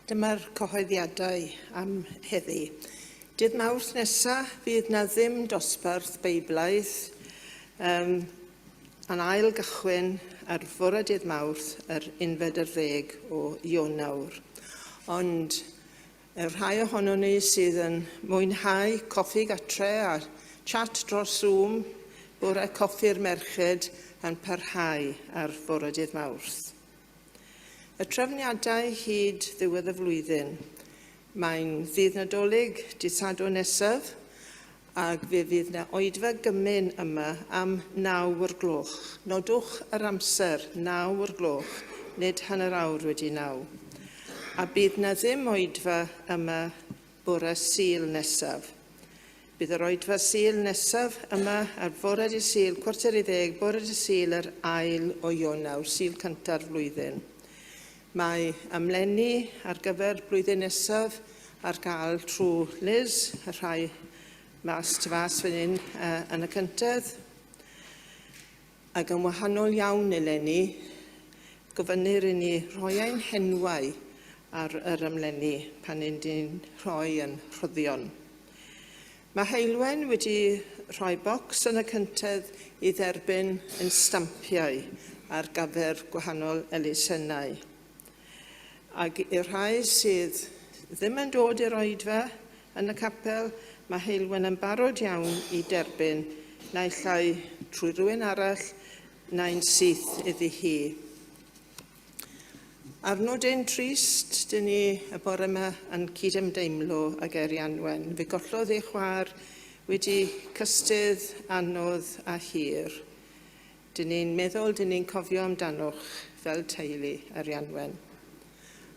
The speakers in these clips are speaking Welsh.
Dyma'r cyhoeddiadau am heddi. Dydd Mawrth nesaf fydd na ddim dosbarth Beiblaidd yn ail gychwyn ar fore dydd Mawrth yr 11 o Ionawr. Ond rhai ohono ni sydd yn mwynhau coffi gatre a chat dros Zoom, bore coffi'r merched yn parhau ar fore dydd Mawrth. Y trefniadau hyd ddiwedd y flwyddyn. Mae'n Dydd Nadolig Dydd Sadwrn nesaf ac fe fydd na Oedfa gymyn yma am 9 o'r gloch. Nodwch yr amser 9 o'r gloch, nid hanner awr wedi 9. A bydd na ddim oedfa yma bore Sul nesaf. Bydd yr oedfa Sul nesaf yma ar fore dydd Sul, 9:45, bore dydd Sul yr ail o Ionawr, Sul cynta'r flwyddyn. Mae ymlenni ar gyfer blwyddyn nesaf ar gael trwy Liz, y rhai mas tu fas fan hyn yn y cyntedd. Ac yn wahanol iawn eleni, gofynnir i ni rhoi ein henwau ar yr ymlenni pan ni'n rhoi yn rhoddion. Mae Heilwen wedi rhoi bocs yn y cyntedd i dderbyn yn stampiau ar gyfer gwahanol elusennau. Ac i'r rhai sydd ddim yn dod i'r oedfa yn y capel, mae Heilwen yn barod iawn i derbyn naill ai trwy rywun arall na'n syth iddi hi. Ar nodyn trist, dyn ni y bore yma yn cydymdeimlo ag Erianwen. Fe gollodd ei chwaer wedi cystydd anodd a hir. Dyn ni'n meddwl, dyn ni'n cofio amdanoch fel teulu Erianwen.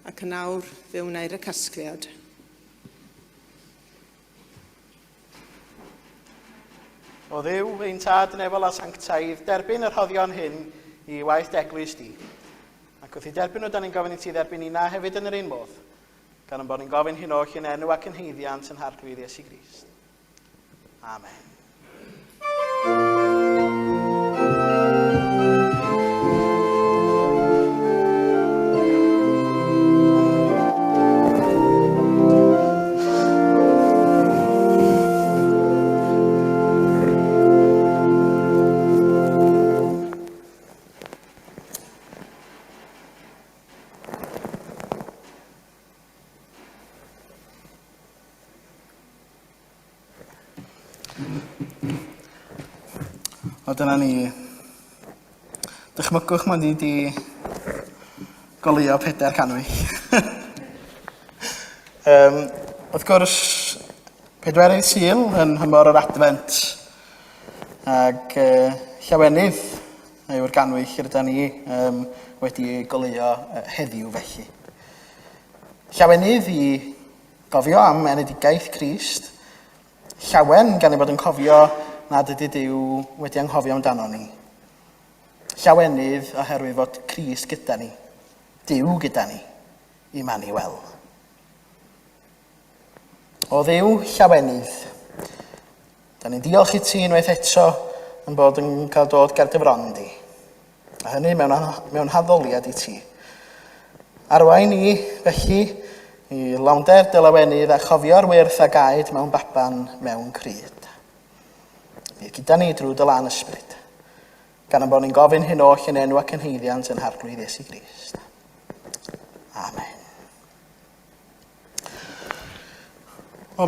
Ac yn awr fe wnair y casgliad. O Dduw, ein tad yn efo a sanctaidd, derbyn yr rhoddion hyn i waith eglwys di. Ac wrth i derbyn nhw, da ni'n gofyn i ti dderbyn una hefyd yn yr un modd, gan bod ni'n gofyn hyn o'ch yn enw ac yn heiddiant yn harglwydd Iesu Grist. Amen. O dyna ni. Dychmygwch mod i di goleuo 4 canwy. Wrth gwrs, 4 Sul yn hymor yr Adfent. Ac llawenydd yw'r ganwy lle rydyn ni wedi goleuo heddiw felly. Llawenydd i gofio am enedigaeth Crist. Llawen gan ei bod yn cofio nad ydy Duw wedi anghofio amdano ni. Llawenydd oherwydd fod Crist gyda ni, Duw gyda ni, Emmanuel. O Dduw llawenydd, da ni'n diolch i ti unwaith eto yn bod yn cael dod ger dy fron di. A hynny mewn haddoliad i ti. Arwain i felly i launder dylawenydd a chofio'r wyrth a gaed mewn baban mewn cryd. Bydd gyda ni drwy dy lan ysbryd, gan bod ni'n gofyn hyn o'ch yn enw ac yn heiddiant yn harglwydd Iesu Grist. Amen.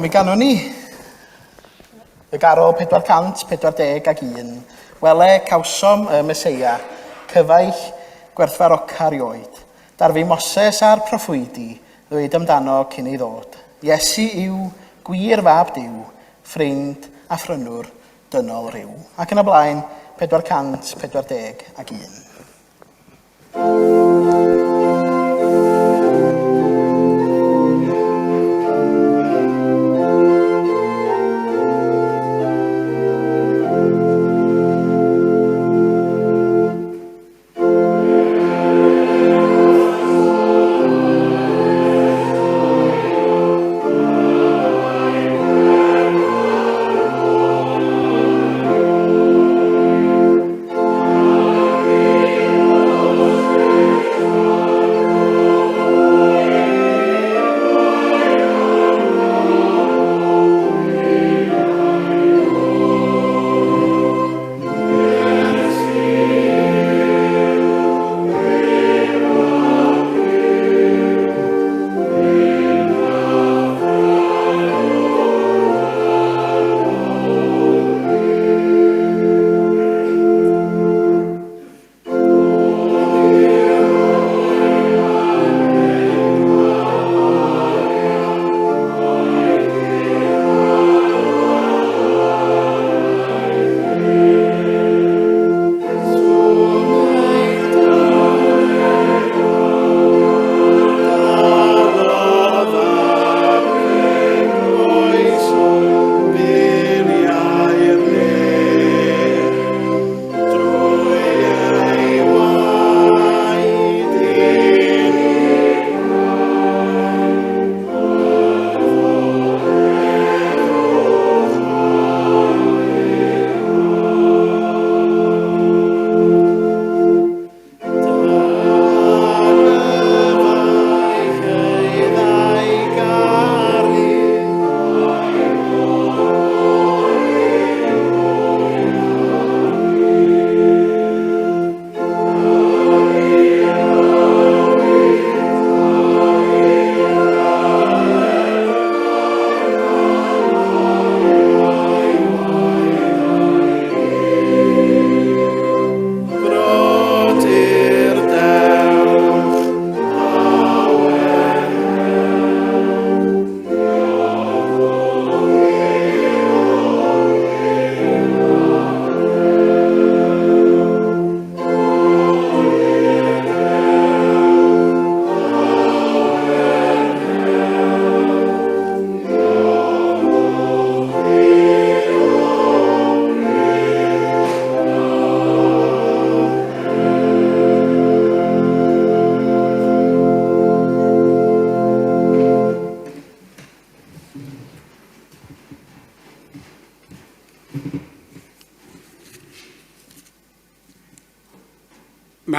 Mi ganwn ni y garol 441, wele cawsom y Meseia, cyfaill gwerthfarocar i oed. Darfu Moses a'r proffwydi, ddweud amdano cyn ei ddod. Iesu yw gwir fab Duw, ffrind a ffrynwr dynol ryw. Ac yn y blaen, 441.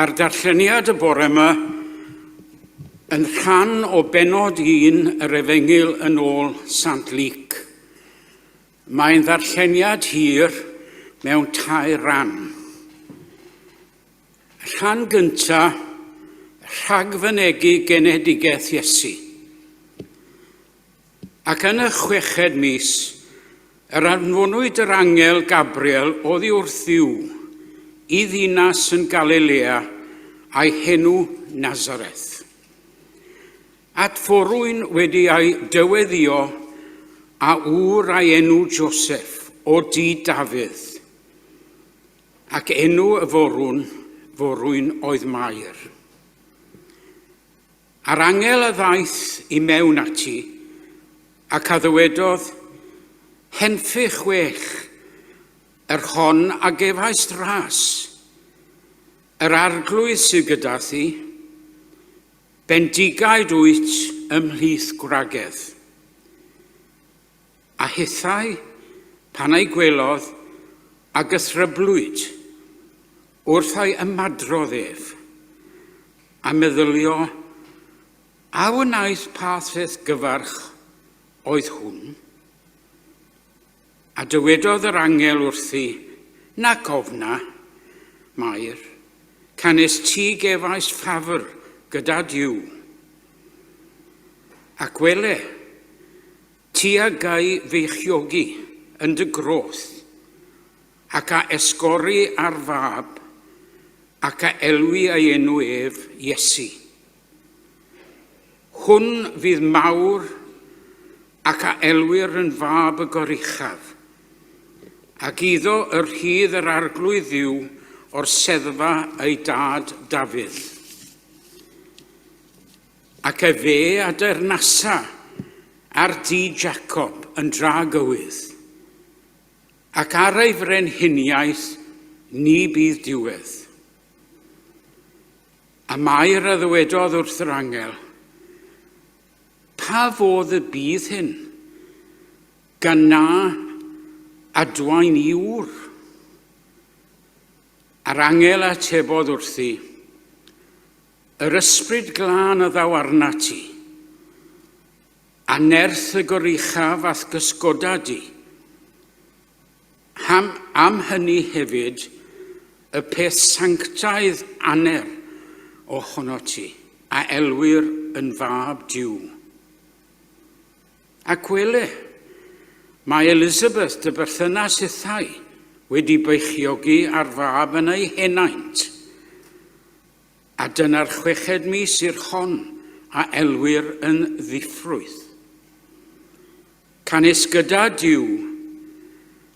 Mae'r darlleniad y bore yma yn rhan o benod 1 yr Efengyl yn ôl Sant Luc. Mae'n ddarlleniad hir mewn 2 ran. Rhan gyntaf, rhagfynegu genedigaeth Iesu. Ac yn y 6 mis, yr anfonwyd yr angel Gabriel oddi wrth Dduw i ddinas yn Galilea a'i henw Nazareth. At fforwyn wedi ei dyweddio a ŵr a'i enw Joseph o dŷ Dafydd, ac enw y forwyn oedd Mae'r. A'r angel a ddaeth i mewn ati, ac a ddywedodd, henffy 6, yr hon a gefais ras, yr arglwydd sydd gyda thi, bendigaid wyt ymhlith gwragedd. A hithau pan ei gwelodd a gythryblwyd wrth ei ymadrodd ef, a meddylio, a wnaeth pathfeth gyfarch oedd hwn. A dywedodd yr angel wrthi, nac ofna, Mae'r, canes ti gefais ffafr gyda Duw. Ac wele, ti a gai feichiogi yn dy groth, ac a esgori ar fab, ac a elwi ei enw ef Iesu. Hwn fydd mawr ac a elwir yn fab y goruchaf, ac iddo yr hydd yr arglwydd Dduw o'r seddfa ei dad Dafydd. Ac e fe a dyrnasa ar dŷ Jacob yn dra gywydd, ac ar ei frenhiniaeth ni bydd diwedd. A Mae'r a ddywedodd wrth yr angel, pa fodd y bydd hyn, gan na adwain i ŵr? A'r angel atebodd wrthi, yr ysbryd glân y ddaw arna ti, a nerth y goruchaf ath gysgoda di. Am hynny hefyd, y peth sanctaidd aner ohono ti, a elwir yn fab Duw. Ac wele, mae Elizabeth dy berthynas hithau wedi beichiogi ar fab yn ei henaint, a dyna'r 6 mis i'r hon a elwir yn ddiffrwydd. Canes gyda Duw,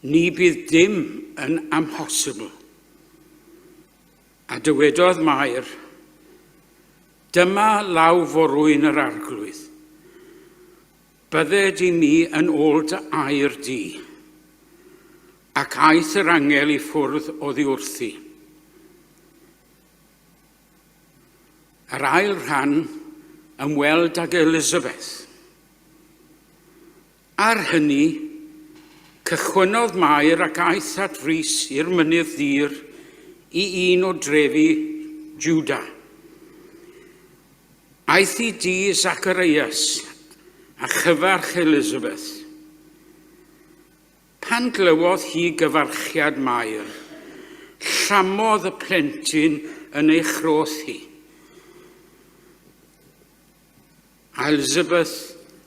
ni bydd dim yn amhosibl. A dywedodd Mae'r, dyma law forwyn yr arglwydd. Bydded i mi yn ôl dy air di, ac aeth yr angel i ffwrdd oddi wrthi. Yr ail rhan ymweld ag Elizabeth. Ar hynny, cychwynodd Mae'r ac aeth at Rhys i'r mynydd ddur i un o drefi Juda. Aeth i dŷ Zacarias a chyfarch Elizabeth. Pan glywodd hi gyfarchiad Mae'r, llamodd y plentyn yn ei chroth hi. A Elizabeth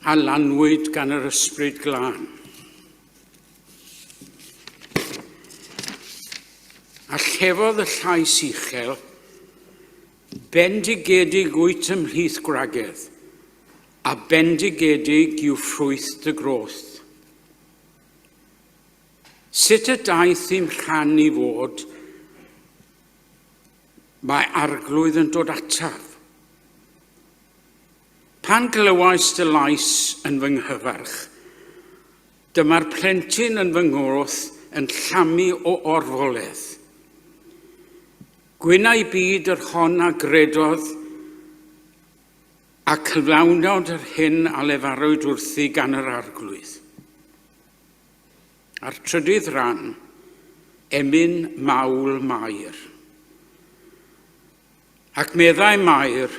a lanwyd gan yr ysbryd glân. A llefodd y llais uchel, bendigedig wyt ymhlith gwragedd, a bendigedig yw ffrwyth dy groth. Sut y daeth i'n rhan i fod, mae arglwydd yn dod ataf. Pan glywais dy lais yn fy nghyfarch, dyma'r plentyn yn fy ngwrth yn llamu o orfoledd. Gwynau byd yr hon a gredodd, a cyflawnod yr hyn a lefarwyd wrthi gan yr arglwydd. A'r trydydd ran, emyn mawl Mae'r. Ac meddai Mae'r,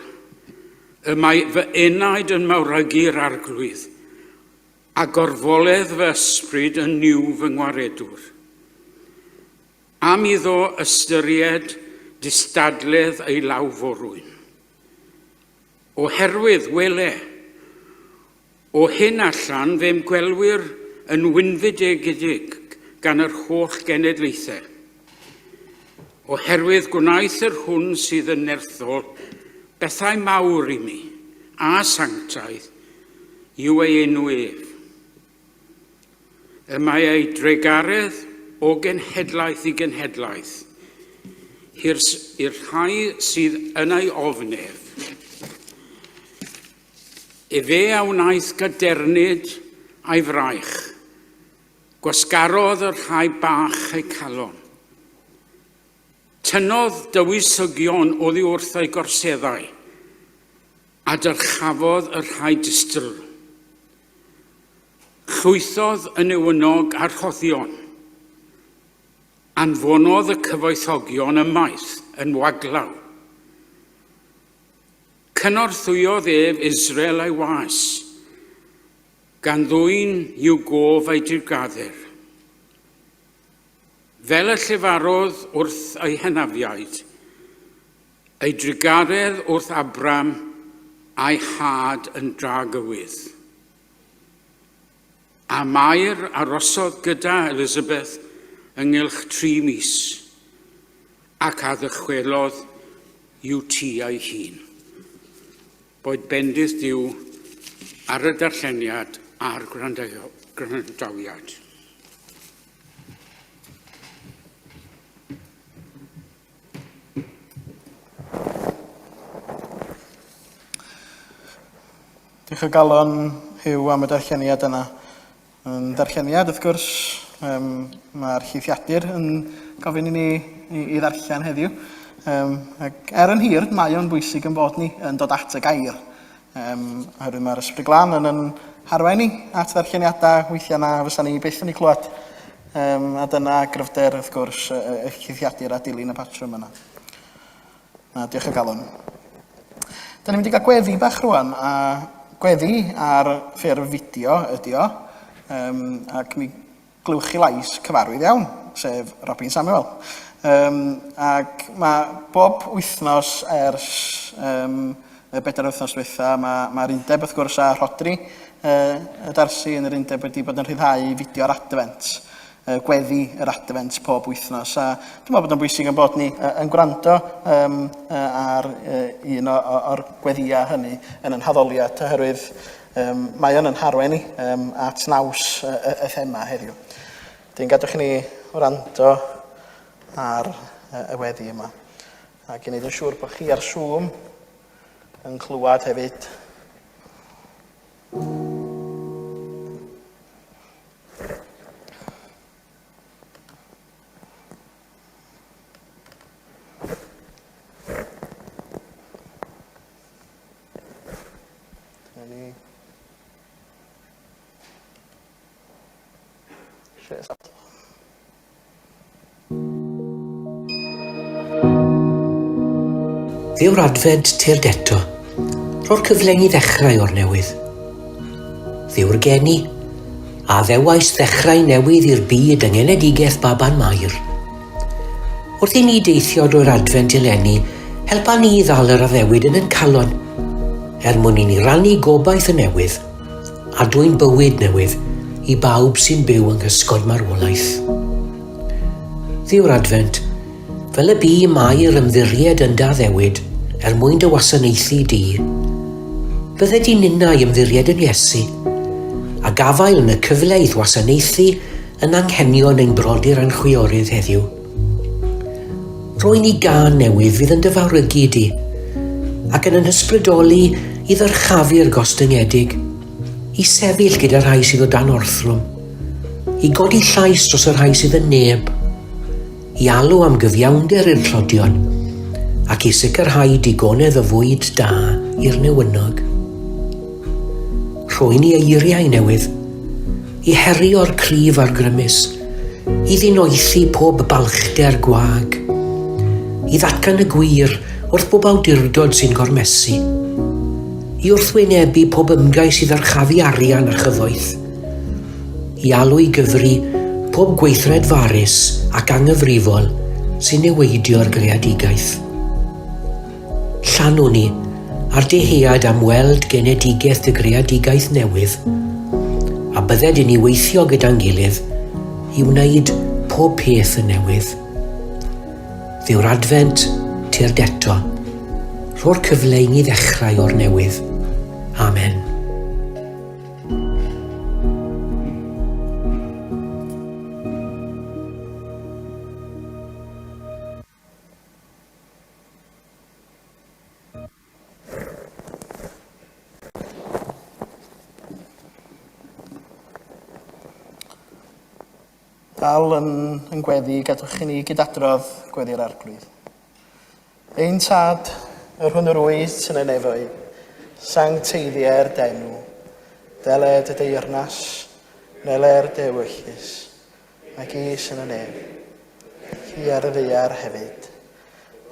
y mae fy enaid yn mawrygu'r arglwydd, a gorfoledd fy ysbryd yn niw fy ngwaredwr. Am iddo ystyried distadledd ei lawforwyn. Oherwydd wele, o hyn allan fe'n gwelwyr yn wynfydedig gan yr holl genedlaethau. Oherwydd gwnaeth yr hwn sydd yn nerthol bethau mawr i mi, a sanctaidd, yw ei enw ef. Y mae ei dregaredd o genhedlaeth i genhedlaeth, i'r rhai sydd yn ei ofnef. Fe a wnaeth gadernid a'i fraich, gwasgarodd yr rhai bach eu calon. Tynodd dywysogion oddi wrth ei gorseddau, a dyrchafodd yr rhai distl. Llwythodd yn ewynog a'r rhoddion, anfonodd y cyfoethogion ymaith yn waglaw. Cynorthwyodd ef Israel ei was, gan ddwyn i'w gof ei dirgaddur. Fel y llefarodd wrth ei hynafiaid, ei drigaredd wrth Abram a'i had yn dragywydd. A Mae'r arosodd gyda Elizabeth ynghylch 3 mis, ac a ddychwelodd i'w tŷ ei hun. Boed bendith Duw ar y darlleniad a'r gwrandawiad. Diolch o galon Hyw am y darlleniad yna. Yn darlleniad, wrth gwrs, mae'r chyffiadur yn gofyn i ni i ddarllen heddiw. Ac yn hir, mae o'n bwysig yn bod ni yn dod at y gair. Oherwydd mae'r ysbryd glân yn harwen ni at ddarlleniadau weithiau na fysa ni byth yn ei clywed. A dyna gryfder, wrth gwrs, y chyffiadur a dilyn y patrwm yna. Diolch o galon. Da ni'n mynd i gael gweddi bach rŵan, a gweddi ar ffurf fideo ydi o, ac mi glywch chi lais cyfarwydd iawn, sef Robin Samuel. Ac mae bob wythnos ers y 4 wythnos diwetha, mae'r undeb wrth gwrs a rhodri y darsi yn yr undeb wedi bod yn rhyddhau fideo ar Adfent, gweddi yr Adfent pob wythnos. A dwi'n meddwl bod yn bwysig yn bod ni yn gwrando ar un o'r gweddiau hynny yn yn haddoliad, oherwydd mae o'n yn harwen ni at naws y thema heddiw. Dwi'n gadwch ni wrando ar y weddi yma. Ac i wneud yn siŵr bod chi ar Zoom yn clywed hefyd. Ddew'r Adfent tyrd eto, ro'r cyfle i ddechrau o'r newydd. Ddew'r geni, a ddewais ddechrau newydd i'r byd yng ngenedigaeth baban Mae'r. Wrth i ni deithio drwy'r Adfent eleni, helpa ni ddal yr addewid yn calon, mwyn i ni rannu gobaith y newydd, a dwy'n bywyd newydd i bawb sy'n byw yng nghysgod marwolaeth. Ddew'r Adfent, fel y bu Mae'r ymddiried yn daddewid, mwyn dy wasanaethu di. Bydde di ninnau ymddiried yn Iesu, a gafael yn y cyfle i wasanaethu yn anghenion ein brodyr a'n chwiorydd heddiw. Rwy'n i gan newydd fydd yn dyfawrygu di, ac yn ysbrydoli i ddyrchafu'r gostyngedig, i sefyll gyda'r rhai sydd o dan orthrwm, i godi llais dros y rhai sydd yn neb, i alw am gyfiawnder i'r clodion, ac i sicrhau digonedd y fwyd da i'r newynog. Rwy'n i eiriau newydd, i herio'r cryf a'r grymus, i ddinoethi pob balchder gwag, i ddatgan y gwir wrth bob awdurdod sy'n gormesu, i wrthwynebu pob ymgais i ddarchafu arian a chyfoeth, i alw i gyfri pob gweithred farus ac anghyfrifol sy'n newidio'r greadigaeth. Llanw ni ar dehead am weld genedigaeth y greadigaeth newydd, a bydded i ni weithio gyda'n gilydd i wneud pob peth yn newydd. Ddiw'r Adfent tyrd eto, rho'r cyfle i ni ddechrau o'r newydd. Amen. Dal yn gweddi gadwch i ni gydadrodd gweddi'r arglwydd. Ein tad, yr hwn yr wyth sy'n y nefoedd, sancteiddiau'r denw, deled y deyrnas, neler dewyllus, ac is yn y nef, hi ar y ddaear hefyd.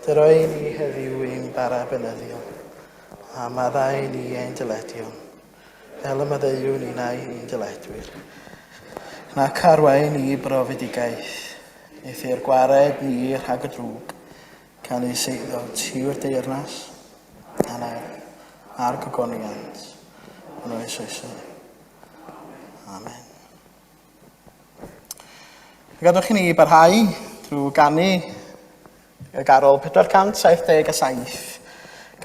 Dyroi ni heddiw ein bara benyddion, a maddau ni ein dyledion, fel y maddeuwn ni nai ein dyledwyr. Nac arwain ni brofedigaeth, eith i'r gwared ni rhag y drwg, cael ei seiddo tiw'r deyrnas, a'r gogoniant, yn oes oeso. Amen. Gadwch i ni barhau drwy ganu y garol 477.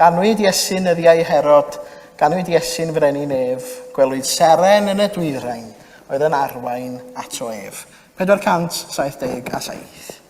Ganwyd Iesyn y ddiau Herod, ganwyd Iesyn frenin ef, gwelwyd seren yn y dwyrain, oedd yn arwain ato ef. 477.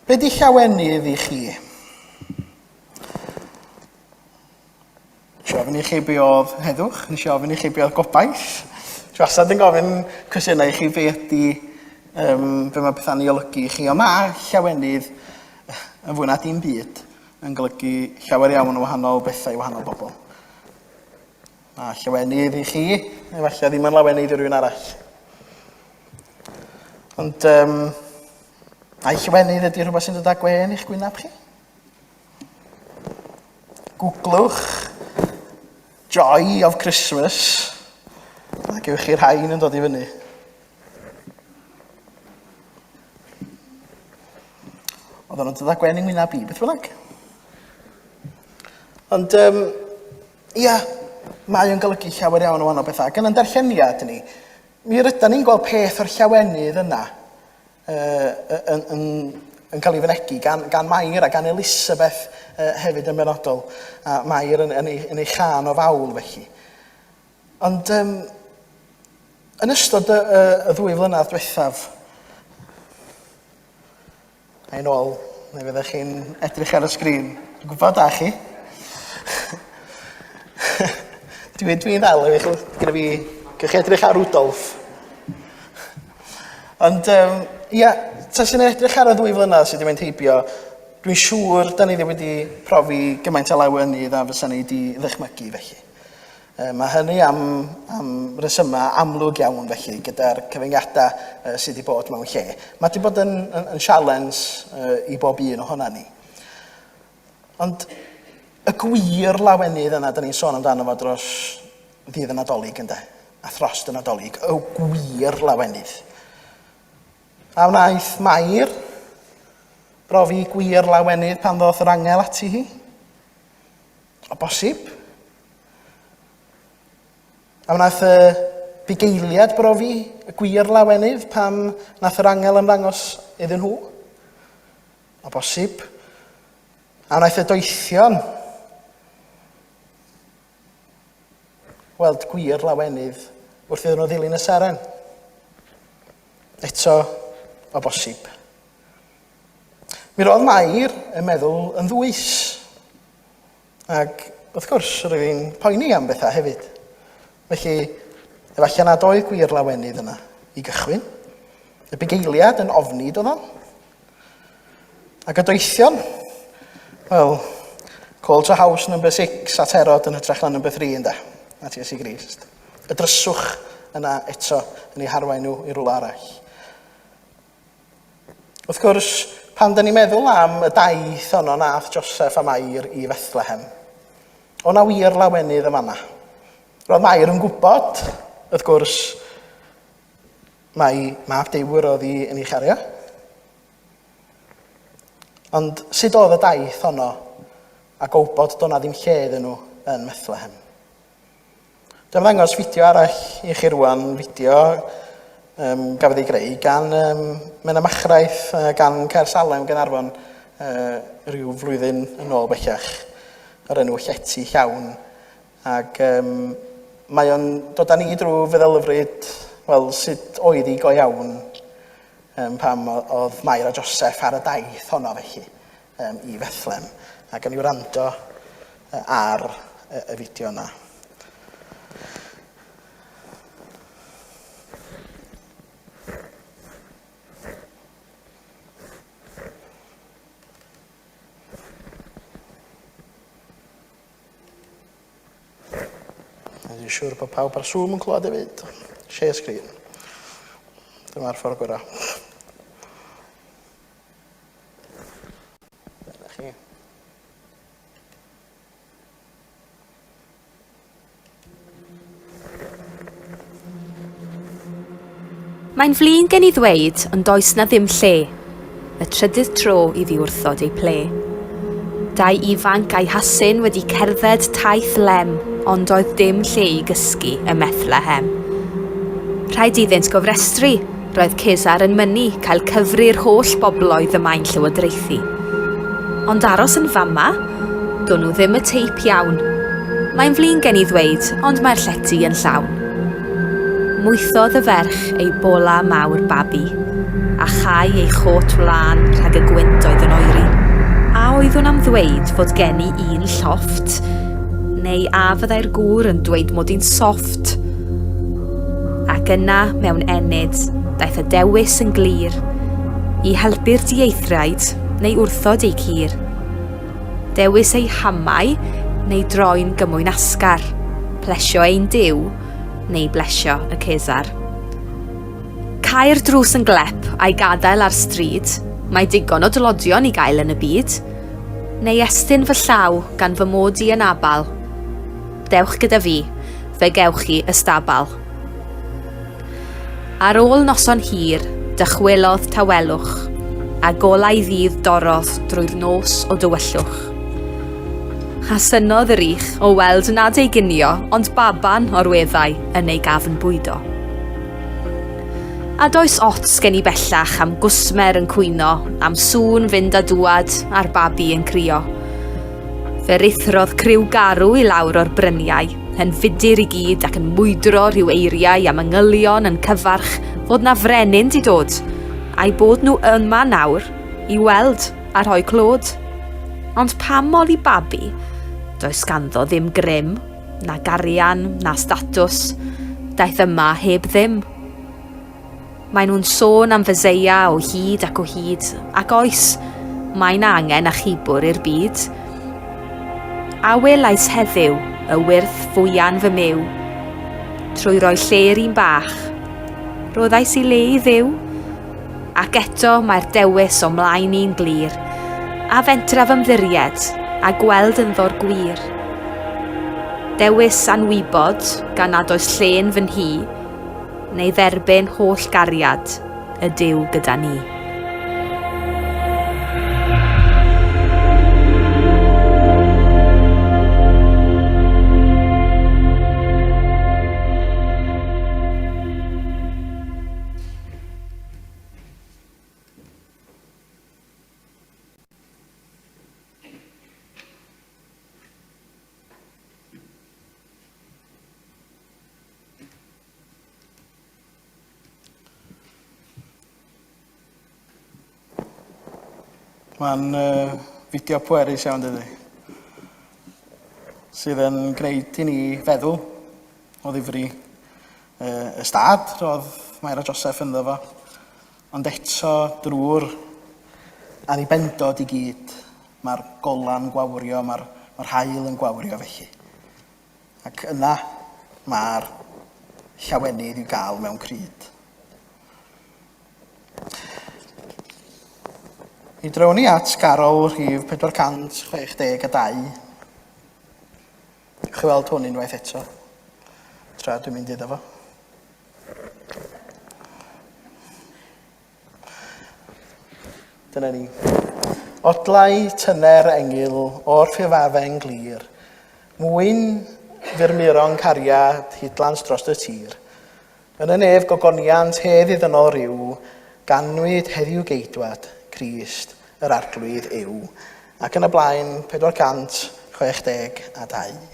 Be di llawenydd i chi? Nes i ofyn i chi be oedd heddwch, nes i ofyn i chi be oedd gobaith. Dwi wastad yn gofyn cwestiynau i chi be ydy be mae pethau'n ei olygu i chi. Ond mae llawenydd yn fwy na dim byd yn golygu llawer iawn o wahanol bethau i wahanol bobl. A llawenydd i chi, efallai ddim yn lawenydd i rhywun arall. Ond, a llawenydd ydy rhywbeth sy'n dod â gwen i'ch gwynab chi? Googlwch Joy of Christmas a gewch chi'r rhain yn dod i fyny. Oedd nhw'n dod â gwen i'n gwynab i, beth bynnag. Ond, ia, mae o'n golygu llawer iawn o wahanol bethau. Gan yn darlleniad ni, mi rydan ni'n gweld peth o'r llawenydd yna yn cael ei fynegu gan Mae'r a gan Elisabeth hefyd yn benodol. A Mae'r yn ei chan o fawl felly. Ond yn ystod y 2 flynedd diwethaf, a'i nôl, neu fyddech chi'n edrych ar y sgrin, dwi'n gwybod da chi. Dwi'n ddal, gyda fi, gwych chi edrych ar Rudolf. Ond, ia, ta sy'n edrych ar y 2 flynedd sydd wedi mynd heibio, dwi'n siŵr da ni wedi profi gymaint o lawenydd a fysa ni wedi ddychmygu felly. Mae hynny am resymau amlwg iawn felly, gyda'r cyfyngiadau sydd wedi bod mewn lle. Mae wedi bod yn challenge i bob un ohona ni. Ond, y gwir lawenydd yna, da ni'n sôn amdano fo dros Dydd Nadolig ynde, a thros Dydd Nadolig, y gwir lawenydd. A wnaeth Mae'r brofi gwir lawenydd pan ddoth yr angel ati hi? O bosib. A wnaeth y bugeiliad brofi y gwir lawenydd pan nath yr angel ymddangos iddyn nhw? O bosib. A wnaeth y doethion weld gwir lawenydd wrth iddyn nhw ddilyn y seren. Eto, o bosib. Mi roedd Mae'r yn meddwl yn ddwys. Ac wrth gwrs, roedd hi'n poeni am bethau hefyd. Felly, efallai nad oedd gwir lawenydd yna i gychwyn. Y bugeiliad yn ofnid oedd o. Ac y doethion, wel, call to house number 6 at Herod yn hytrach na number 3 ynda. A ti ys i Grist. Y dryswch yna eto yn ei harwain nhw i rwla arall. Wrth gwrs, pan da ni'n meddwl am y daith honno nath Joseph a Mae'r i Bethlehem, o'na wir lawenydd y fanna. Roedd Mae'r yn gwybod, wrth gwrs, mae mab Dewr oedd yn ei chario. Ond sut oedd y daith honno a gwybod do'na ddim lle iddyn nhw yn Bethlehem? Dwi'n ddangos fideo arall i chi rŵan, fideo gafodd ei greu gan Mena Machraeth, gan Caer Salem Gaernarfon rhyw flwyddyn yn ôl bellach, o'r enw Llety Llawn. Ac mae o'n dod â ni drwy feddylfryd, wel, sut oedd hi go iawn pam oedd Mae'r a Joseph ar y daith honno felly i Bethlehem. Ac yn i'w rando ar y fideo yna. Dwi'n siŵr bod pawb ar Zoom yn clywed hefyd. Share screen. Dyma'r ffordd gwra. Dyna chi. Mae'n flin gen I ddweud ond does na ddim lle. Y trydydd tro I ddiwrthod ei ple. Dau ifanc a'i hasyn wedi cerdded taith lem, ond oedd dim lle I gysgu y Bethlehem. Rhaid iddynt gofrestru, roedd Cesar yn mynnu cael cyfri'r holl bobloedd y maen llywodraethu. Ond aros yn fama, do'n nhw ddim y teip iawn. Mae'n flin gen I ddweud, ond mae'r llety yn llawn. Mwythodd y ferch ei bola mawr babi, a chai ei chot wlân rhag y gwynt oedd yn oeri. A oeddwn am ddweud fod gen I un llofft, neu a fyddai'r gŵr yn dweud mod i'n soft. Ac yna, mewn enid, daeth y dewis yn glir, I helpu'r dieithriaid neu wrthod ei cur. Dewis ei hamau neu droen gymwyn asgar, plesio ein diw neu blesio y Cesar. Cau'r drws yn glep a'i gadael ar stryd, mae digon o dylodion i gael yn y byd, neu estyn fy llaw gan fy mod i yn abal. Dewch gyda fi, fe gewch chi ystabal. Ar ôl noson hir, dychwelodd tawelwch, a golau ddydd dorodd drwy'r nos o dywyllwch. A synodd yr ich o weld nad ei ginio, ond baban o'r weddau yn ei gafn bwydo. A does ots gen i bellach am gwsmer yn cwyno, am sŵn fynd a dŵad a'r babi yn crio. Fe rithrodd criw garw i lawr o'r bryniau, yn fudur i gyd ac yn mwydro rhyw eiriau am yngylion yn cyfarch fod na frenin di dod, a'i bod nhw yma nawr i weld a rhoi clod. Ond pam mol i babi, does ganddo ddim grym, na garian, na statws, daeth yma heb ddim. Mae nhw'n sôn am fyseia o hyd ac o hyd, ac oes, mae'n angen a chibwr i'r byd. A welais heddiw y wyrth fwyan fy mew, trwy roi lle'r un bach, roddais i le i ddiw, ac eto mae'r dewis o mlaen i'n glir, a fentraf ymddiried a gweld yn ddor gwir. Dewis anwybod gan nad oes lle'n fy nhi, neu dderbyn holl gariad y Duw gyda ni. Mae'n fideo pwerus iawn, dydy, sydd yn gwneud i ni feddwl o ddifri y stad roedd Mae'r a Joseph ynddo fo, ond eto drwy'r anibendod i gyd, mae'r golan gwawrio, mae'r haul yn gwawrio felly. Ac yna mae'r llawenydd i'w gael mewn cryd. Mi drewn ni at Garol rhif 462. Chwch i weld hwn unwaith eto, tra dwi'n mynd iddo fo. Dyna ni. Odlau tyner engil o'r ffurfafen glir, mwyn fyrmuron cariad hydlans dros y tir. Yn y nef gogoniant hedd iddynol ryw, ganwyd heddiw geidwad, Crist, yr arglwydd yw, ac yn y blaen 462.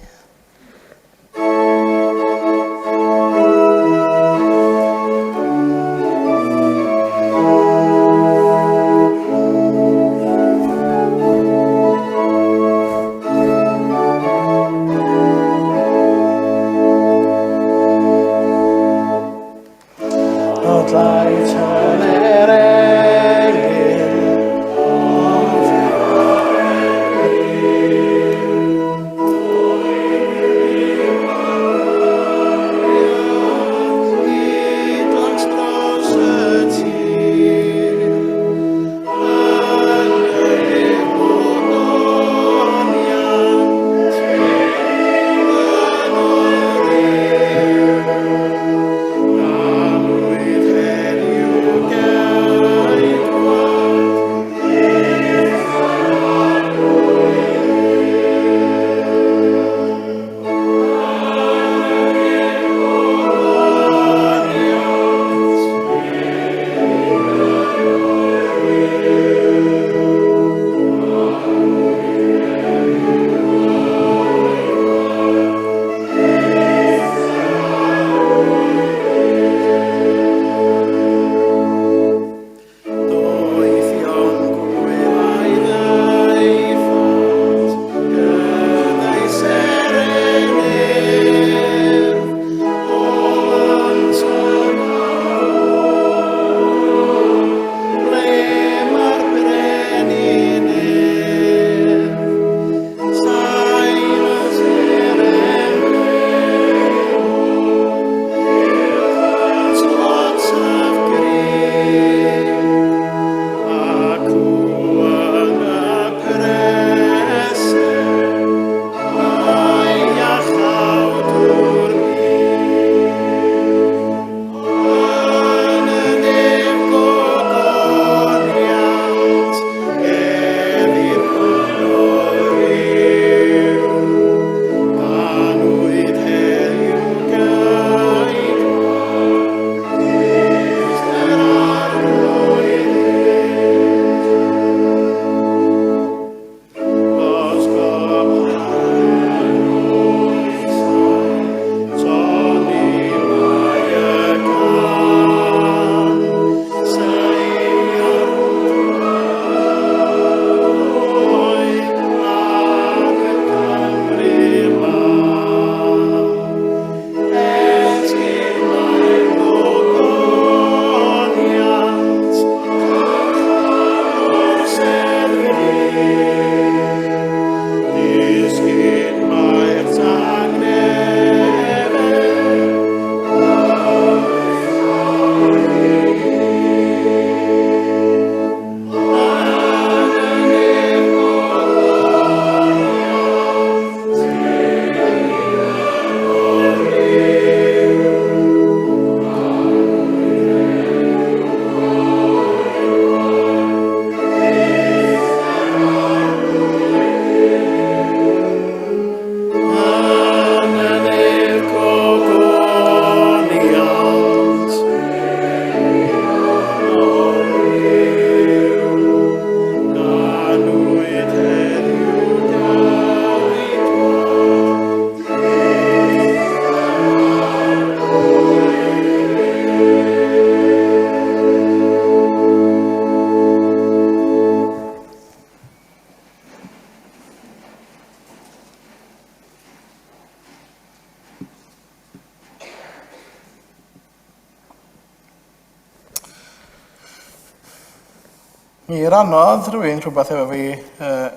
Mi rannodd rhywun rhywbeth efo fi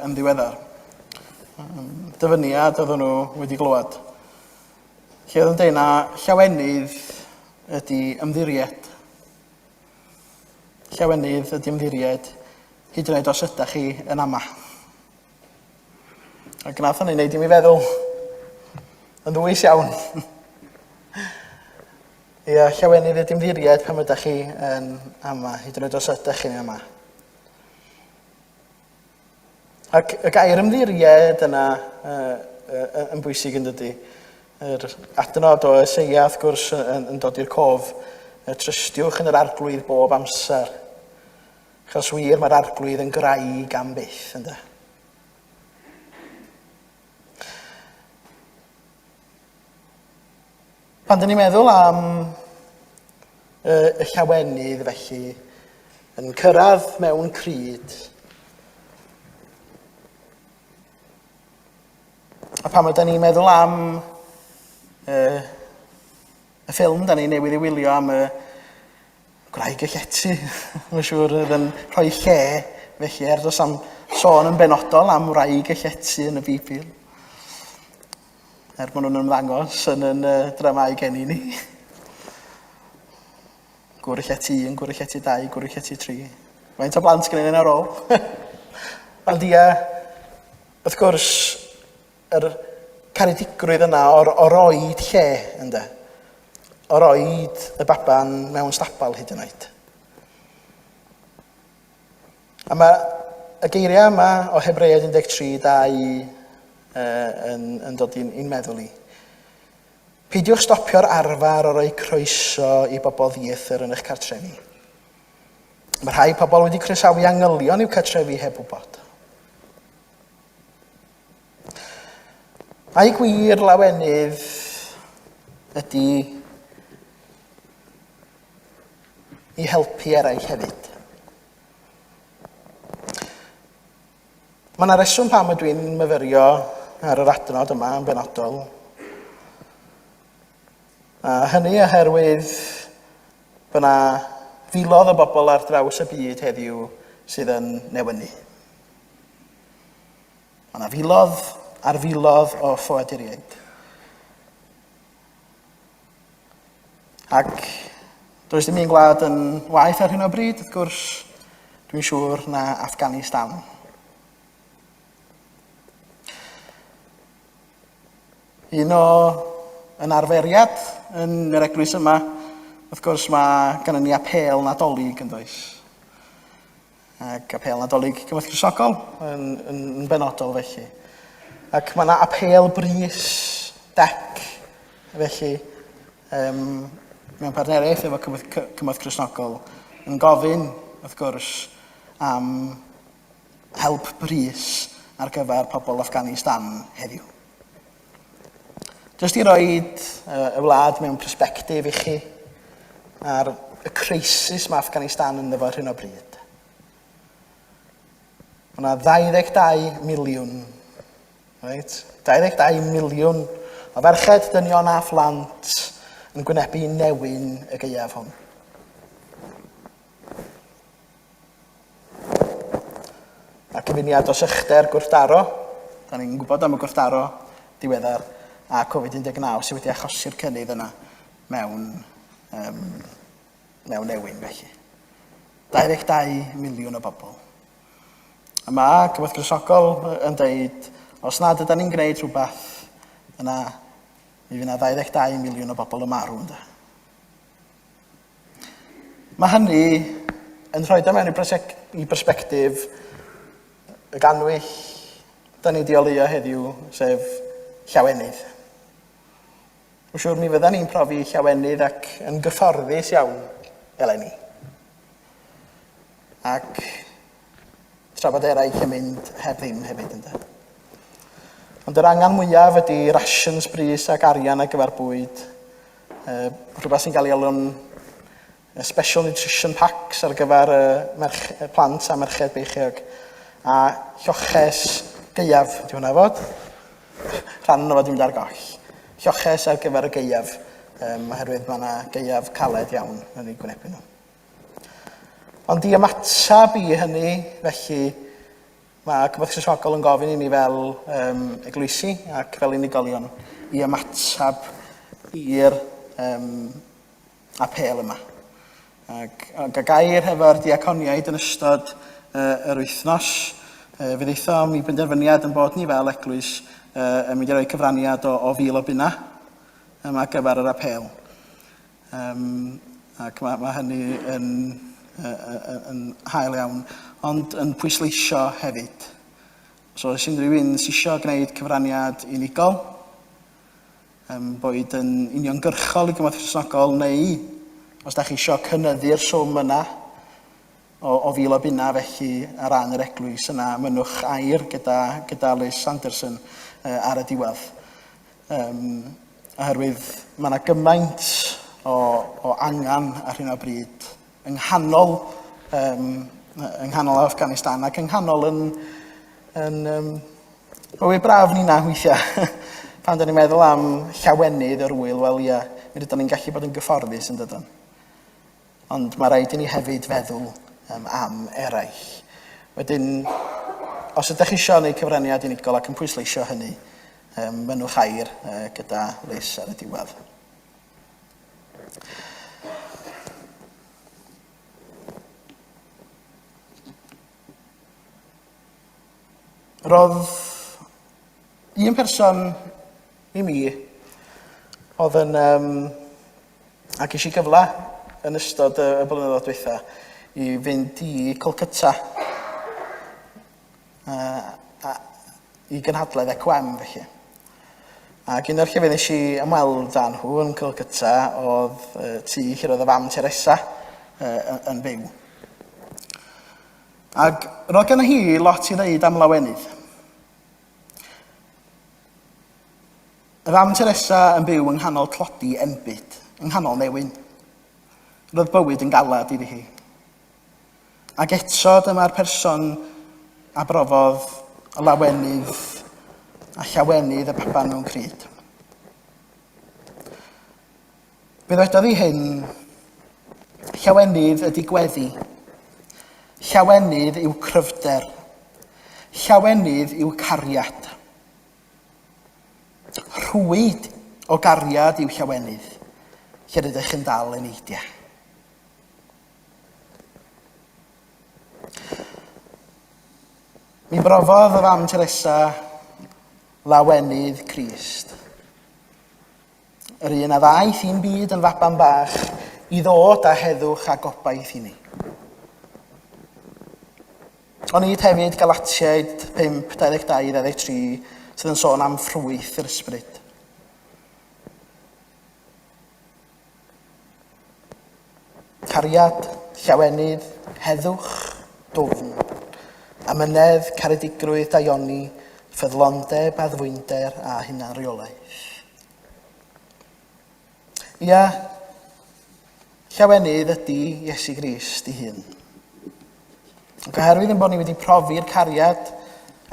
yn ddiweddar. Dyfyniad oedden nhw wedi glywed. Lle oedd yn dweud na llawenydd ydy ymddiried. Llawenydd ydy ymddiried hyd yn oed os ydych chi yn ama. Ac nath hynny wneud i mi feddwl yn ddwys iawn. Ia, llawenydd ydy ymddiried pan ydych chi yn ama, hyd yn oed os ydych chi'n ama. Ac y gair ymddiried yna yn bwysig yn dydy. Yr adnod o Eseia, wrth gwrs, yn dod i'r cof. Trystiwch yn yr arglwydd bob amser. Achos wir mae'r arglwydd yn graig am byth, ynddo. Pan dyn ni'n meddwl am y llawenydd felly yn cyrraedd mewn cryd, a pan ydyn ni'n meddwl am y ffilm da ni newydd i wylio am y gwraig y llety, mae'n siŵr yn rhoi lle felly does am sôn yn benodol am wraig y llety yn y Bibl. Maen nhw'n ymddangos yn dramau gennyn ni. Gwr y llety 1, gwr y llety 2, gwr y llety 3. Faint o blant gennyn ni'n ar ôl. Ond ia, wrth gwrs, yr caredigrwydd yna o roed lle, ynddo. O roed y baban mewn stabal hyd yn oed. A mae y geiriau yma o Hebread 13:2 yn dod i'n meddwl i. Peidiwch stopio'r arfer o roi croeso i bobl ddieithr yn eich cartrefi. Mae rhai pobl wedi croesawu angylion i'w cartrefi heb wybod. A'i gwir lawenydd ydy i helpu eraill hefyd. Mae yna reswm pam ydw i'n myfyrio ar yr adnod yma yn benodol. A hynny oherwydd bod yna filodd o bobl ar draws y byd heddiw sydd yn newynu. Mae yna filodd ar filodd o ffoaduriaid. Ac does dim un gwlad yn waith ar hyn o bryd, wrth gwrs, dwi'n siŵr na Afghanistan. Un o yn arferiad yn yr eglwys yma, wrth gwrs mae gennyn ni apel Nadolig yn does. Ac apel Nadolig Cyfoeth Chrysogol yn benodol felly. Ac mae yna apel brys dec felly mewn partneriaeth efo Cyfoeth Chrysogol yn gofyn wrth gwrs am help brys ar gyfer pobl Afghanistan heddiw. Jyst i roed y wlad mewn persbectif i chi ar y crisis mae Afghanistan yn efo hyn o bryd. Mae yna 22 miliwn, right? 22 miliwn o ferched, dynion a phlant yn gwynebu newyn y gaeaf hwn. A cyfuniad o sychder gwrthdaro, da ni'n gwybod am y gwrthdaro diweddar, a Covid-19 sydd wedi achosi'r cynnydd yna mewn newyn felly. 22 miliwn o bobl. A mae Cyfoeth Chrysogol yn dweud, os nad ydym ni'n gwneud rhywbeth, yna mi fydd yna 22 miliwn o bobl yn marw. Mae hynny yn rhoi mewn i bersbectif y ganwyll da ni di oleuo heddiw, sef llawenydd. Mae'n siŵr mi fydda ni'n profi llawenydd ac yn gyfforddus iawn eleni. Ac tra bod eraill yn mynd heb ddim hefyd ynddo. Ond yr angen mwyaf ydy rations brys ac arian ar gyfer bwyd. Rhywbeth sy'n cael ei alw'n special nutrition packs ar gyfer plant a merched beichiog. A lloches gaeaf, di hwnna fod? Rhan o fod dim dar goll. Lloches ar gyfer y gaeaf, oherwydd mae yna gaeaf caled iawn yn ei gwynebu nhw. Ond i ymatab i hynny, felly, mae Cyfoeth Chrysogol yn gofyn i ni fel eglwysi ac fel unigolion i ymatab i'r apel yma. Ac gair hefo'r diaconiaid yn ystod yr wythnos, fydd eitho mi benderfyniad yn bod ni fel eglwys yn mynd i roi cyfraniad o 1,000 o bunna yma gyfer yr apel. Ac mae hynny yn hael iawn, ond yn pwysleisio hefyd. So, os unrhyw un sy'n eisiau gwneud cyfraniad unigol, boed yn uniongyrchol i Gyfoeth Chrysogol neu os da chi eisiau cynyddu'r swm yna o 1,000 o bunna felly ar ran yr eglwys yna, mynwch air gyda Liz Sanderson ar y diwedd. Oherwydd mae yna gymaint o angen ar hyn o bryd yng nghanol Afghanistan ac yng nghanol yn bywyd braf ni na weithiau. Pan da ni'n meddwl am llawenydd yr wyl, wel ia, mi rydyn ni'n gallu bod yn gyfforddus yn dydyn. Ond mae rhaid i ni hefyd feddwl am eraill. Wedyn, os ydych chi eisiau gwneud cyfraniad unigol ac yn pwysleisio hynny, mynwch air gyda Liz ar y diwedd. Roedd un person i mi oedd yn ac eisiau gyfla yn ystod y blynyddoedd diwetha i fynd i Kolkata i gynhadledd ECWM felly. Ac un o'r llefydd nes i ymweld â nhw yn Kolkata oedd tŷ lle roedd y fam Teresa yn byw. Ac roedd gen hi lot i ddeud am lawenydd. Y fam Teresa yn byw yng nghanol tlodi enbyd, yng nghanol newyn. Roedd bywyd yn galad iddi hi. Ac eto dyma'r person a brofodd y lawenydd a llawenydd y baban mewn cryd. Fe ddwedodd hi hyn, llawenydd ydy gweddi, llawenydd yw cryfder, llawenydd yw cariad. Rhwyd o gariad yw llawenydd, lle rydych yn dal yn eidia. Mi brofodd y fam Teresa lawenydd Crist. Yr un a ddaeth i'n byd yn faban bach i ddod â heddwch a gobaith i ni. Ond nid hefyd Galatiaid 5:22-23 sydd yn sôn am ffrwyth yr ysbryd. Cariad, llawenydd, heddwch, dwfn, amynedd, caredigrwydd, daioni, ffyddlondeb, addfwynder a hunanreolaeth. Ia, llawenydd ydy Iesu Grist ei hun. Ac oherwydd yn bod ni wedi profi'r cariad,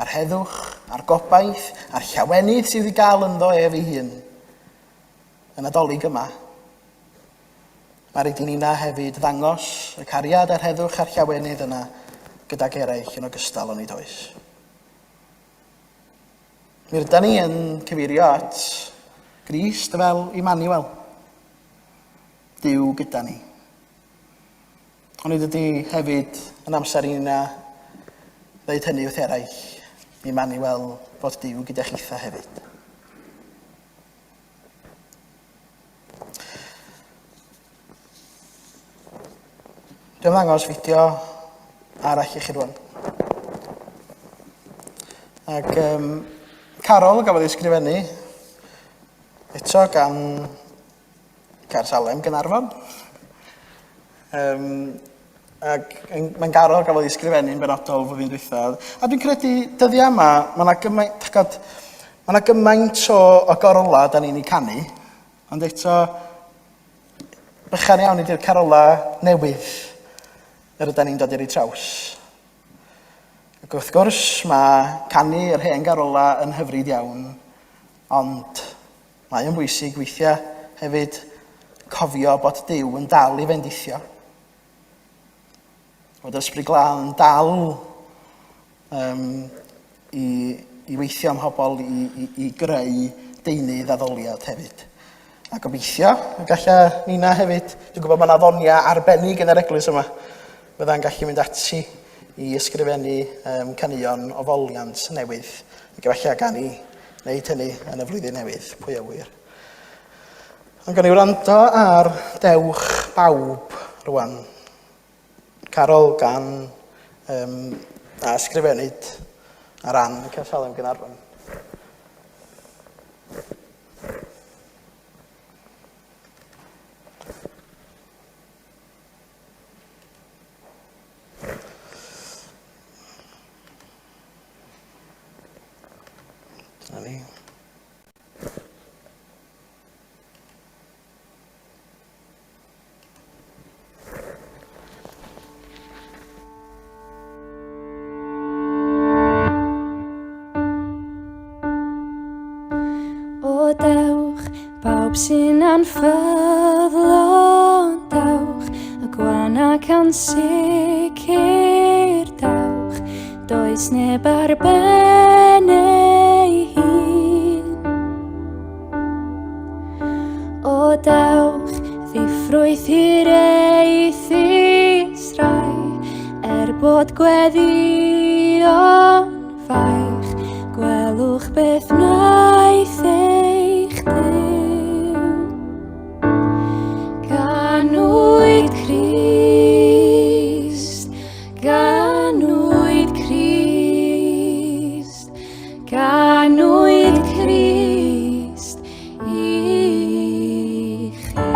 a'r heddwch, a'r gobaith, a'r llawenydd sydd wedi gael ynddo ef ei hun, yn Nadolig yma, mae rhaid i ni na hefyd ddangos y cariad, a'r heddwch, a'r llawenydd yna gydag eraill yn ogystal o'n i does. Mi rydyn ni yn cyfeirio at Grist fel Emmanuel, Duw gyda ni. Ond nid ydy hefyd yn amser i na ddeud hynny wrth eraill, Emmanuel, bod Duw gyda chitha hefyd. Dwi'n ddangos fideo arall i chi rwan. Ac Carol gafodd ei ysgrifennu eto gan Salem Gynarfon. Ac mae'n Carol gafodd ei ysgrifennu'n benodol fod fi'n dwythad. A dwi'n credu dyddiau yma, mae yna gymaint o gorola da ni'n ei canu, ond eto bychan iawn ydy'r carola newydd yr ydyn ni'n dod i'r ei traws. Ac wrth gwrs mae canu yr hen garola yn hyfryd iawn, ond mae yn bwysig weithiau hefyd cofio bod Duw yn dal i fendithio. Fod ysbryd glân dal i weithio am pobl i greu deunydd addoliad hefyd. A gobeithio, galla Nina hefyd, dwi'n gwybod mae yna ddonia arbennig yn yr eglwys yma. Byddai'n gallu mynd ati i ysgrifennu caneuon o foliant newydd. Ac efallai gan i wneud hynny yn y flwyddyn newydd, pwy a wyr. Ond gan i wrando ar dewch bawb rwan. Carol gan a ysgrifennud ar ran y Capel Gynarfon. O dewch, bawb sy'n anffyddlon, dewch, y gwan ac ansicr, dewch, does neb ar ben ei hun. O dewch, ddiffrwyth i'r eithrisrai, bod gweddion faich, gwelwch beth wnaeth eich Duw. Ganwyd Crist, ganwyd Crist, ganwyd Crist i chi.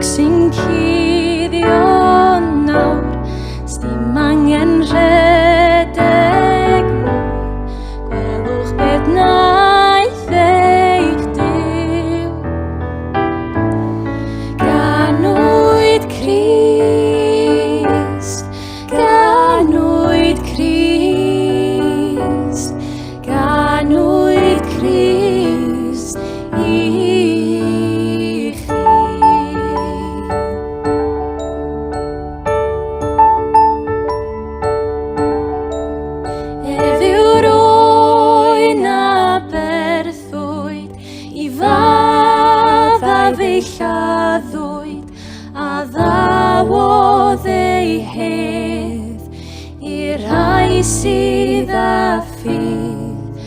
Sy'n cuddio nawr, sdim angen rhedeg mwy, gwelwch beth wnaeth eich Duw. Ganwyd Crist, ganwyd Crist, ganwyd Crist i lladdwyd a ddawodd ei hedd i'r rhai sydd â ffydd.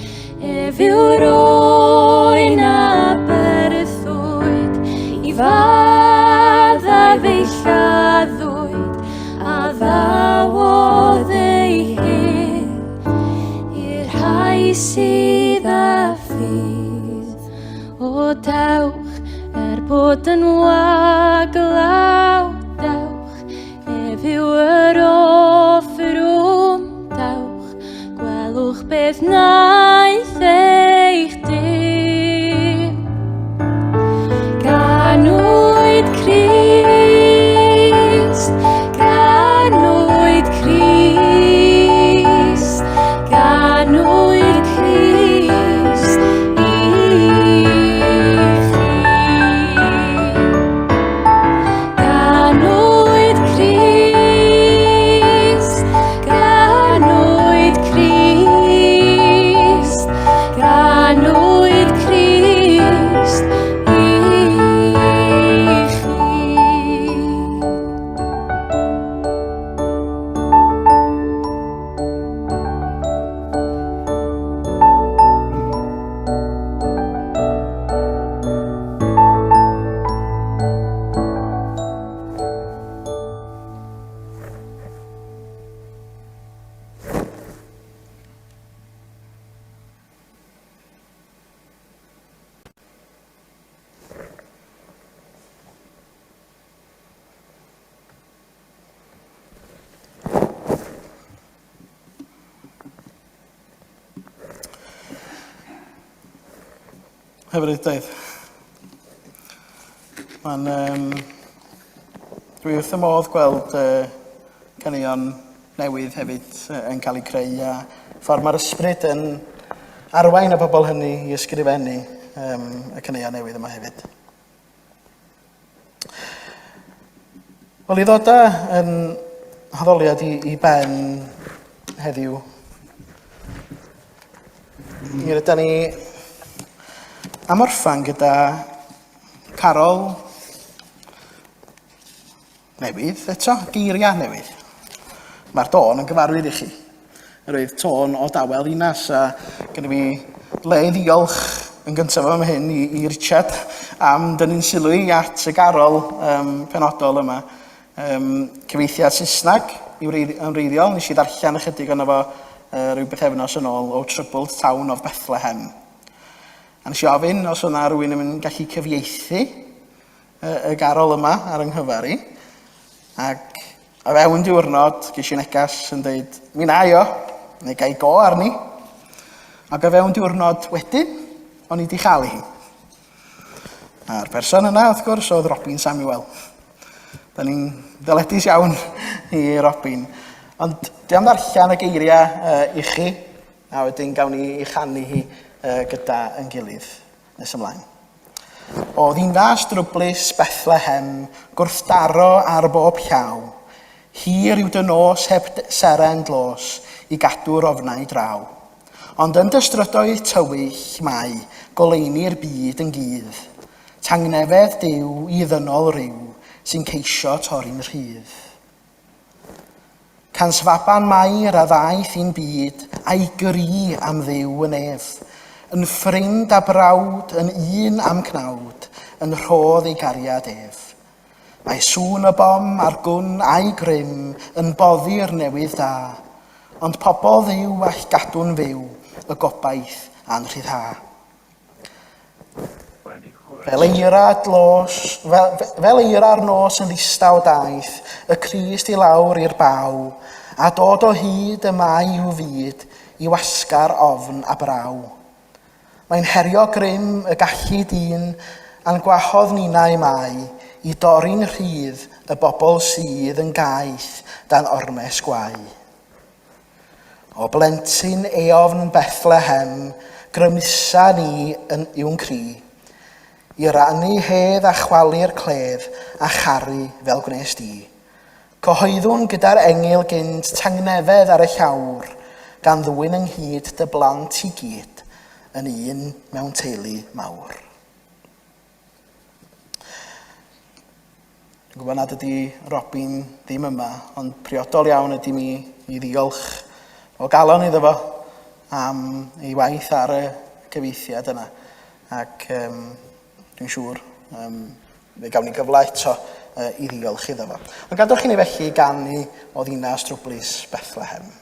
Ef yw'r oen a berthwyd i faddaf ei lladdwyd a ddawodd ei hedd i'r rhai sydd â ffydd. O dewch bod yn waglaw, dewch, ef yw yr offrwm, dewch, gwelwch beth wnaeth eich Duw. Ganwyd Crist, ganwyd Crist, ganwyd Crist i I know hyfrydoedd. Dwi wrth y modd gweld caneuon newydd hefyd yn cael eu creu a ffordd mae'r ysbryd yn arwain y bobl hynny i ysgrifennu y caneuon newydd yma hefyd. Wel, i ddod yn haddoliad i ben heddiw, mi rydyn ni am orffan gyda carol newydd, eto, geiriau newydd. Mae'r tôn yn gyfarwydd i chi. Yr oedd tôn o dawel ddinas a gyda fi le i ddiolch yn gyntaf am hyn i Richard am dynnu'n sylw at y garol penodol yma. Cyfeithiad Saesneg yn wreiddiol, nes i ddarllen ychydig yna fo rhyw bythefnos yn ôl o Troubled Town of Bethlehem. A nes i ofyn os yna rhywun yn gallu cyfieithu y garol yma ar yng nghyfar i. Ac a fewn diwrnod, ges i negas yn dweud, mi na o, neu gai go arni. Ac a fewn diwrnod wedyn, o'n i di chael hi. A'r person yna, wrth gwrs, oedd Robin Samuel. Da ni'n ddyledus iawn i Robin. Ond di am ddarllen y geiriau i chi, a wedyn gawn ni i chanu hi gyda yn gilydd nes ymlaen. O ddinas drwblus Bethlehem, gwrthdaro ar bob llaw, hir yw dy nos heb seren dlos i gadw'r ofnau draw. Ond yn dystrydoedd tywyll mae, goleini'r byd yn gydd, tangnefedd Duw i ddynol ryw, sy'n ceisio torri'n rhydd. Can sfaban Mae'r a ddaeth i'n byd, a'i gry am ddiw yn ef, yn ffrind a brawd, yn un am cnawd, yn rhodd ei gariad ef. Mae sŵn y bom a'r gwn a'i grym, yn boddi'r newydd da, ond pobl ddiw all gadw'n fyw, y gobaith anrhyddha. Fel eira'r nos yn ddistaw daeth, y Crist i lawr i'r baw, a dod o hyd y mae i'w fyd, i wasgar ofn a braw. Mae'n herio grym y gallu dyn, a'n gwahodd ninau mai, i dorri'n rhydd y bobl sydd yn gaeth dan ormes gwau. O blentyn eofn Bethlehem, grymusa ni yw'n cri, i rannu hedd a chwalu'r cledd a charu fel gwnes di. Cyhoeddwn gyda'r engel gynt tangnefedd ar y llawr, gan ddwyn ynghyd dy blant i gyd, yn un mewn teulu mawr. Dwi'n gwybod nad ydy Robin ddim yma, ond priodol iawn ydy mi i ddiolch o galon iddo fo am ei waith ar y cyfeithiad yna. Ac dwi'n siŵr fe gawn ni gyfle eto i ddiolch iddo fo. Ond gadwch chi ni felly ganu o ddinas drwblus Bethlehem.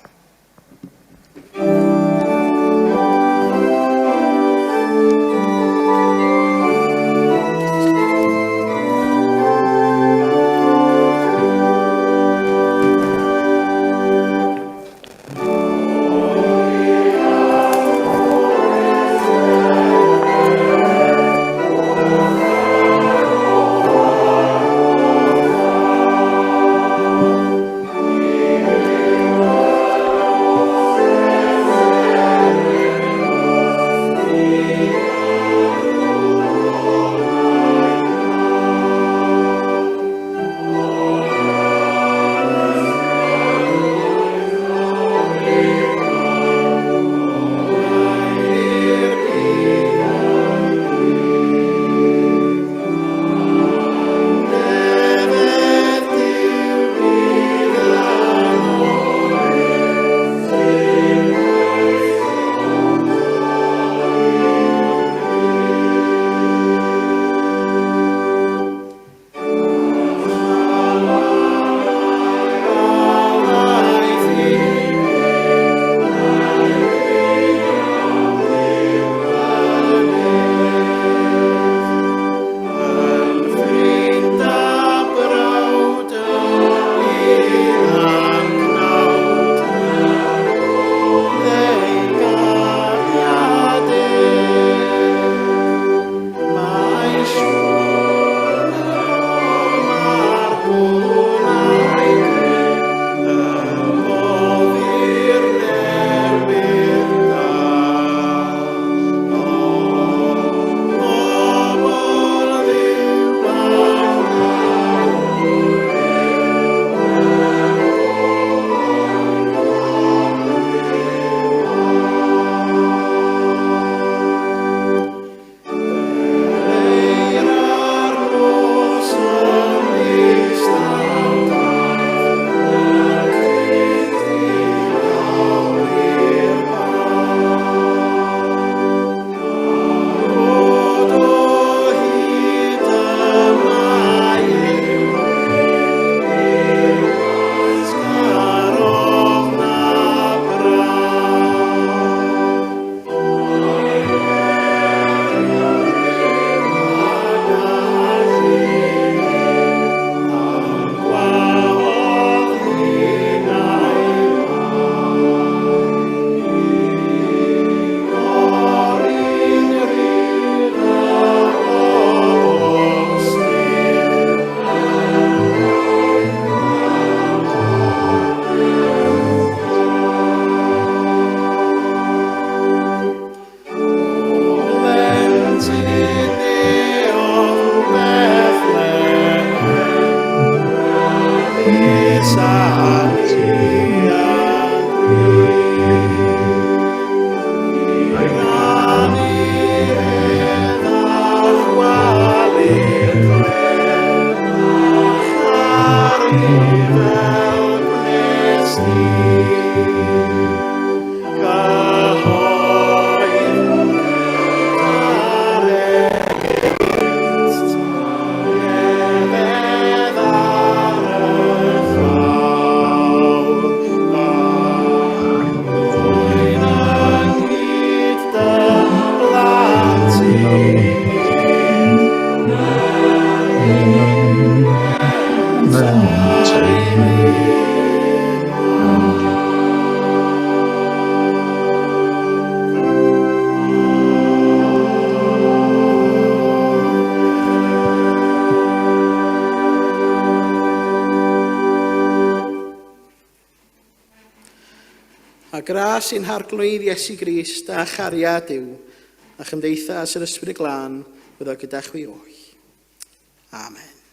A gras i'n harglwydd Iesu Grist a chariad Duw, a chymdeithas yr Ysbryd Glân, byddai gyda chwi o'i. Amen.